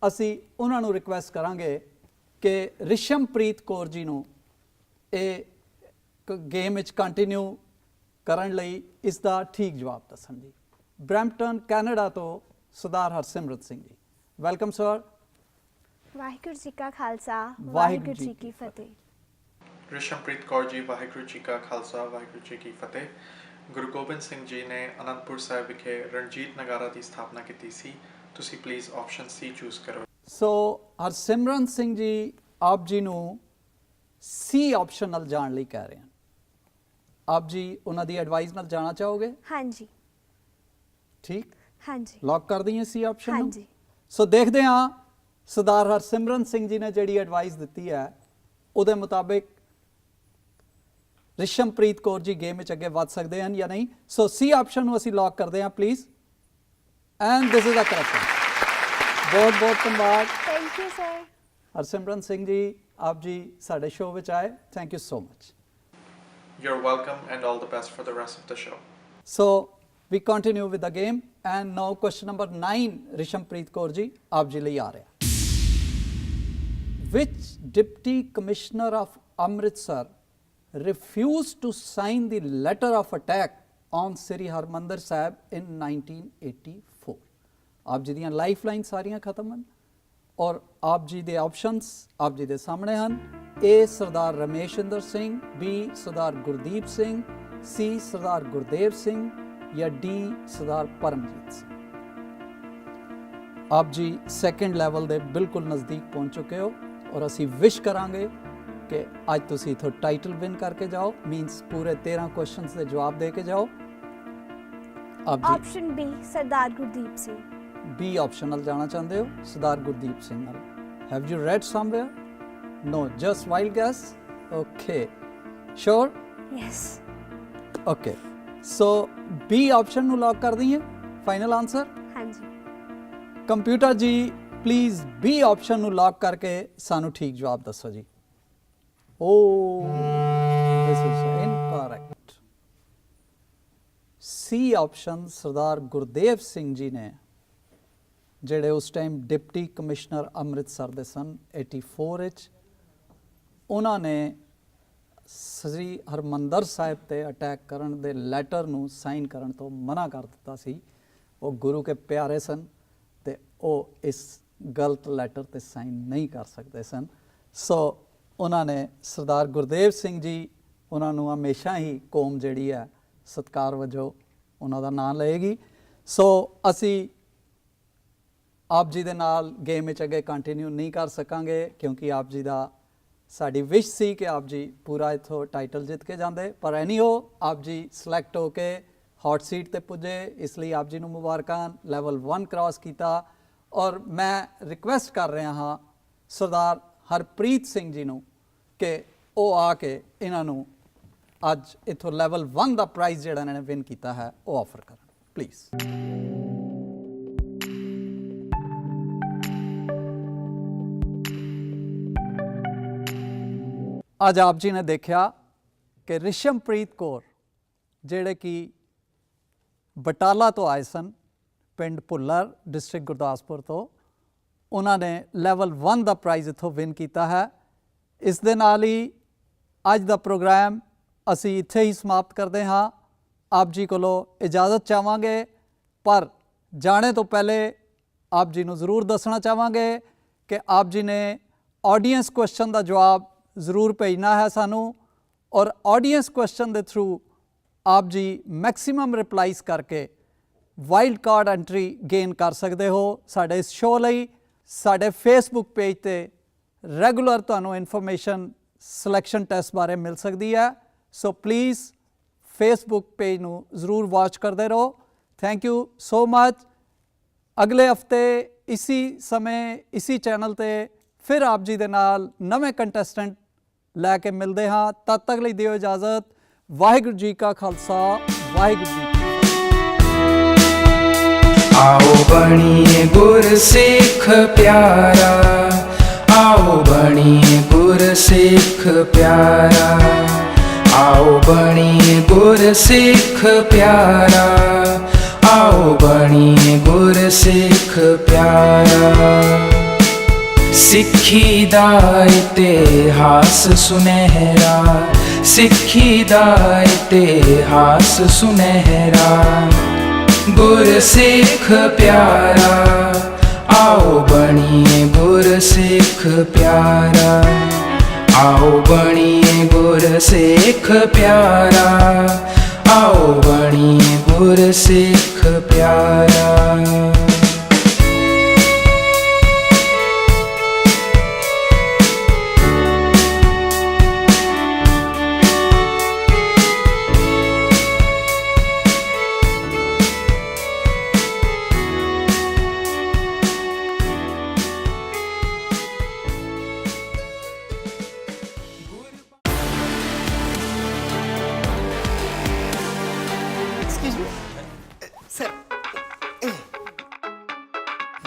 ਅਸੀਂ ਉਹਨਾਂ ਨੂੰ ਰਿਕੁਐਸਟ ਕਰਾਂਗੇ ਕਿ ਰਿਸ਼ਮਪ੍ਰੀਤ ਕੌਰ ਜੀ ਨੂੰ ਇਹ ਗੇਮ ਵਿੱਚ ਕੰਟੀਨਿਊ ਕਰਨ ਲਈ ਇਸ ਦਾ ਠੀਕ ਜਵਾਬ ਦੱਸਣ ਜੀ। ਬਰੈਂਪਟਨ ਕੈਨੇਡਾ ਤੋਂ ਸਰਦਾਰ ਹਰਸਿਮਰਤ ਸਿੰਘ ਜੀ, ਵੈਲਕਮ ਸਰ। ਵਾਹਿਗੁਰੂ ਜੀ ਕਾ ਖਾਲਸਾ, ਵਾਹਿਗੁਰੂ ਵਾਹਿਗੁਰੂ ਜੀ ਜੀ ਕੀ ਫਤਿਹ। ਰਿਸ਼ਮਪ੍ਰੀਤ ਕੌਰ ਜੀ, ਵਾਹਿਗੁਰੂ ਜੀ ਕਾ ਖਾਲਸਾ, ਵਾਹਿਗੁਰੂ ਜੀ ਕੀ ਫਤਿਹ। ਗੁਰੂ ਗੋਬਿੰਦ ਸਿੰਘ ਜੀ ਨੇ ਅਨੰਦਪੁਰ ਸਾਹਿਬ ਵਿਖੇ ਰਣਜੀਤ ਨਗਾਰਾ ਦੀ ਸਥਾਪਨਾ ਕੀਤੀ ਸੀ। ਤੁਸੀਂ ਪਲੀਜ਼ ਆਪਸ਼ਨ ਸੀ ਚੂਜ਼ ਕਰੋ। ਸੋ ਹਰਸਿਮਰਨ ਸਿੰਘ ਜੀ ਆਪ ਜੀ ਨੂੰ ਸੀ ਆਪਸ਼ਨ ਨਾਲ ਜਾਣ ਲਈ ਕਹਿ ਰਹੇ ਹਨ। ਆਪ ਜੀ ਉਹਨਾਂ ਦੀ ਐਡਵਾਈਸ ਨਾਲ ਜਾਣਾ ਚਾਹੋਗੇ? हाँ जी. ਠੀਕ, हाँ जी. ਲੌਕ ਕਰ ਦਈਏ ਸੀ ਆਪਸ਼ਨ हाँ ਨੂੰ? जी. ਸੋ ਦੇਖਦੇ ਹਾਂ ਸਰਦਾਰ ਹਰਸਿਮਰਨ ਸਿੰਘ ਜੀ ਨੇ ਜਿਹੜੀ ਐਡਵਾਈਸ ਦਿੱਤੀ ਹੈ ਉਹਦੇ ਮੁਤਾਬਿਕ ਰਿਸ਼ਮਪ੍ਰੀਤ ਕੌਰ ਜੀ ਗੇਮ ਵਿੱਚ ਅੱਗੇ ਵੱਧ ਸਕਦੇ ਹਨ ਜਾਂ ਨਹੀਂ। ਸੋ ਸੀ ਆਪਸ਼ਨ ਨੂੰ ਅਸੀਂ ਲੌਕ ਕਰਦੇ ਹਾਂ please, and this is a correct. ਬਹੁਤ ਬਹੁਤ ਧੰਨਵਾਦ Thank you, sir. Harsimran Singh ji, ਆਪ ਜੀ ਸਾਡੇ ਸ਼ੋਅ ਵਿੱਚ ਆਏ, thank you so much. You're welcome and all the best for the rest of the show. So we continue with the game and now question number 9 ਰਿਸ਼ਮਪ੍ਰੀਤ Kaur ji ਆਪ ਜੀ ਲਈ ਆ ਰਿਹਾ। Which Deputy Commissioner of Amritsar refused to sign the letter of attack on Sri Harmandir Sahib in 1984? ਆਪ ਜੀ ਦੀਆਂ life line ਸਾਰੀਆਂ ਖਤਮ ਹਨ ਔਰ ਆਪ ਜੀ ਦੇ ਆਪਸ਼ਨਸ ਆਪ ਜੀ ਦੇ ਸਾਹਮਣੇ ਹਨ। ਏ ਸਰਦਾਰ ਰਮੇਸ਼ਿੰਦਰ ਸਿੰਘ, ਬੀ ਸਰਦਾਰ ਗੁਰਦੀਪ ਸਿੰਘ, ਸੀ ਸਰਦਾਰ ਗੁਰਦੇਵ ਸਿੰਘ ਜਾਂ ਡੀ ਸਰਦਾਰ ਪਰਮਜੀਤ ਸਿੰਘ? ਆਪ ਜੀ ਸੈਕੰਡ ਲੈਵਲ ਦੇ ਬਿਲਕੁਲ ਨਜ਼ਦੀਕ ਪਹੁੰਚ ਚੁੱਕੇ ਹੋ ਔਰ ਅਸੀਂ ਵਿਸ਼ ਕਰਾਂਗੇ ਕਿ ਅੱਜ ਤੁਸੀਂ ਇਥੋਂ ਟਾਈਟਲ ਵਿਨ ਕਰਕੇ ਜਾਓ, ਮੀਨਸ ਪੂਰੇ 13 ਕੁਐਸਚਨਸ ਦੇ ਜਵਾਬ ਦੇ ਕੇ ਜਾਓ। ਆਪ ਜੀ Option B, Sardar Gurdeep Singh. B option ਨਾਲ ਜਾਣਾ ਚਾਹੁੰਦੇ ਹੋ, ਸਰਦਾਰ ਗੁਰਦੀਪ ਸਿੰਘ ਨਾਲ? Have you read somewhere? No, just wild guess? Okay, sure? Yes. Okay, so B option ਨੂੰ ਲੌਕ ਕਰ ਦਈਏ, ਫਾਈਨਲ ਆਨਸਰ? हाँ जी. Computer ji please B option ਨੂੰ ਲੌਕ ਕਰਕੇ ਸਾਨੂੰ ਠੀਕ ਜਵਾਬ ਦੱਸੋ ਜੀ। Oh this is incorrect. C option Sardar Gurdev Singh ji ਨੇ, ਜਿਹੜੇ ਉਸ ਟਾਈਮ ਡਿਪਟੀ ਕਮਿਸ਼ਨਰ ਅੰਮ੍ਰਿਤਸਰ ਦੇ ਸਨ 84 ਵਿੱਚ, ਉਹਨਾਂ ਨੇ ਸ੍ਰੀ ਹਰਮੰਦਰ ਸਾਹਿਬ ਤੇ ਅਟੈਕ ਕਰਨ ਦੇ ਲੈਟਰ ਨੂੰ ਸਾਈਨ ਕਰਨ ਤੋਂ ਮਨਾ ਕਰ ਦਿੱਤਾ ਸੀ। ਉਹ ਗੁਰੂ ਕੇ ਪਿਆਰੇ ਸਨ ਤੇ ਉਹ ਇਸ ਗਲਤ ਲੈਟਰ ਤੇ ਸਾਈਨ ਨਹੀਂ ਕਰ ਸਕਦੇ ਸਨ। ਸੋ ਉਹਨਾਂ ਨੇ ਸਰਦਾਰ ਗੁਰਦੇਵ ਸਿੰਘ ਜੀ, ਉਹਨਾਂ ਨੂੰ ਹਮੇਸ਼ਾ ਹੀ ਕੌਮ ਜਿਹੜੀ ਹੈ ਸਤਿਕਾਰ ਵਜੋਂ ਉਹਨਾਂ ਦਾ ਨਾਂ ਲਏਗੀ। ਸੋ ਅਸੀਂ ਆਪ ਜੀ ਦੇ ਨਾਲ ਗੇਮ ਵਿੱਚ ਅੱਗੇ ਕੰਟੀਨਿਊ ਨਹੀਂ ਕਰ ਸਕਾਂਗੇ ਕਿਉਂਕਿ ਆਪ ਜੀ ਦਾ ਸਾਡੀ ਵਿਸ਼ ਸੀ ਕਿ ਆਪ ਜੀ ਪੂਰਾ ਇੱਥੋਂ ਟਾਈਟਲ ਜਿੱਤ ਕੇ ਜਾਂਦੇ, ਪਰ ਐਨੀਹੋ ਆਪ ਜੀ ਸਿਲੈਕਟ ਹੋ ਕੇ ਹੌਟ ਸੀਟ ਤੇ ਪੁੱਜੇ, ਇਸ ਲਈ ਆਪ ਜੀ ਨੂੰ ਮੁਬਾਰਕਾਂ। ਲੈਵਲ 1 ਕ੍ਰਾਸ ਕੀਤਾ ਔਰ ਮੈਂ ਰਿਕੁਐਸਟ ਕਰ ਰਿਹਾ ਹਾਂ ਸਰਦਾਰ ਹਰਪ੍ਰੀਤ ਸਿੰਘ ਜੀ ਨੂੰ ਕਿ ਉਹ ਆ ਕੇ ਇਹਨਾਂ ਨੂੰ ਅੱਜ ਇੱਥੋਂ ਲੈਵਲ 1 ਦਾ ਪ੍ਰਾਈਜ਼ ਜਿਹੜਾ ਇਹਨਾਂ ਨੇ ਵਿਨ ਕੀਤਾ ਹੈ ਉਹ ਆਫਰ ਕਰਨ ਪਲੀਜ਼। ਅੱਜ ਆਪ ਜੀ ਨੇ ਦੇਖਿਆ ਕਿ ਰਿਸ਼ਮਪ੍ਰੀਤ ਕੌਰ ਜਿਹੜੇ ਕਿ ਬਟਾਲਾ ਤੋਂ ਆਏ ਸਨ, ਪਿੰਡ ਭੁੱਲਰ, ਡਿਸਟ੍ਰਿਕਟ ਗੁਰਦਾਸਪੁਰ ਤੋਂ, ਉਹਨਾਂ ਨੇ ਲੈਵਲ 1 ਦਾ ਪ੍ਰਾਈਜ਼ ਇੱਥੋਂ ਵਿਨ ਕੀਤਾ ਹੈ। ਇਸ ਦੇ ਨਾਲ ਹੀ ਅੱਜ ਦਾ ਪ੍ਰੋਗਰਾਮ ਅਸੀਂ ਇੱਥੇ ਹੀ ਸਮਾਪਤ ਕਰਦੇ ਹਾਂ। ਆਪ ਜੀ ਕੋਲੋਂ ਇਜਾਜ਼ਤ ਚਾਹਾਂਗੇ, ਪਰ ਜਾਣੇ ਤੋਂ ਪਹਿਲੇ ਆਪ ਜੀ ਨੂੰ ਜ਼ਰੂਰ ਦੱਸਣਾ ਚਾਹਾਂਗੇ ਕਿ ਆਪ ਜੀ ਨੇ ਆਡੀਅנס ਕੁਐਸਚਨ ਦਾ ਜਵਾਬ ਜ਼ਰੂਰ ਭੇਜਣਾ ਹੈ ਸਾਨੂੰ, ਔਰ ਆਡੀਅנס ਕੁਐਸਚਨ ਦੇ ਥਰੂ ਆਪ ਜੀ ਮੈਕਸਿਮਮ ਰਿਪਲਾਈਜ਼ ਕਰਕੇ ਵਾਈਲਡ ਕਾਰਡ ਐਂਟਰੀ ਗੇਨ ਕਰ ਸਕਦੇ ਹੋ ਸਾਡੇ ਇਸ ਸ਼ੋਅ ਲਈ। ਸਾਡੇ ਫੇਸਬੁੱਕ ਪੇਜ ਤੇ ਰੈਗੂਲਰ ਤੁਹਾਨੂੰ ਇਨਫੋਰਮੇਸ਼ਨ ਸਿਲੈਕਸ਼ਨ ਟੈਸਟ ਬਾਰੇ ਮਿਲ ਸਕਦੀ ਹੈ, ਸੋ ਪਲੀਜ਼ ਫੇਸਬੁੱਕ ਪੇਜ ਨੂੰ ਜ਼ਰੂਰ ਵਾਚ ਕਰਦੇ ਰਹੋ। Thank you so much. ਅਗਲੇ ਹਫਤੇ ਇਸੀ ਸਮੇਂ ਇਸੀ ਚੈਨਲ ਤੇ ਫਿਰ ਆਪ ਜੀ ਦੇ ਨਾਲ ਨਵੇਂ ਕੰਟੈਸਟੈਂਟ ਲੈ ਕੇ ਮਿਲਦੇ ਹਾਂ। ਤਦ ਤੱਕ ਲਈ ਦਿਓ ਇਜਾਜ਼ਤ। ਵਾਹਿਗੁਰੂ ਜੀ ਕਾ ਖਾਲਸਾ, ਵਾਹਿਗੁਰੂ ਜੀ ਕੀ आओ बनिए गुरसिख प्यारा, आओ बनिए गुरसिख प्यारा, आओ बनिए गुरसिख प्यारा, आओ बनिए गुरसिख प्यारा। सिक्खी दा इतिहास सुनहरा, सिक्खी दा इतिहास सुनहरा, गुरसिख प्यारा, आओ बनिए गुरसिख प्यारा, आओ बनिए गुरसिख प्यारा, आओ बनिए गुरसिख प्यारा।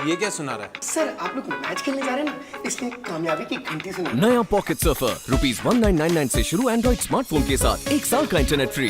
ये क्या सुना रहा है? सर आप लोग मैच खेलने जा रहे हैं ना, इसलिए कामयाबी की घंटी सुना। नया पॉकेट सर्फर ₹1999 से शुरू एंड्रॉइड स्मार्टफोन के साथ 1 साल का इंटरनेट फ्री।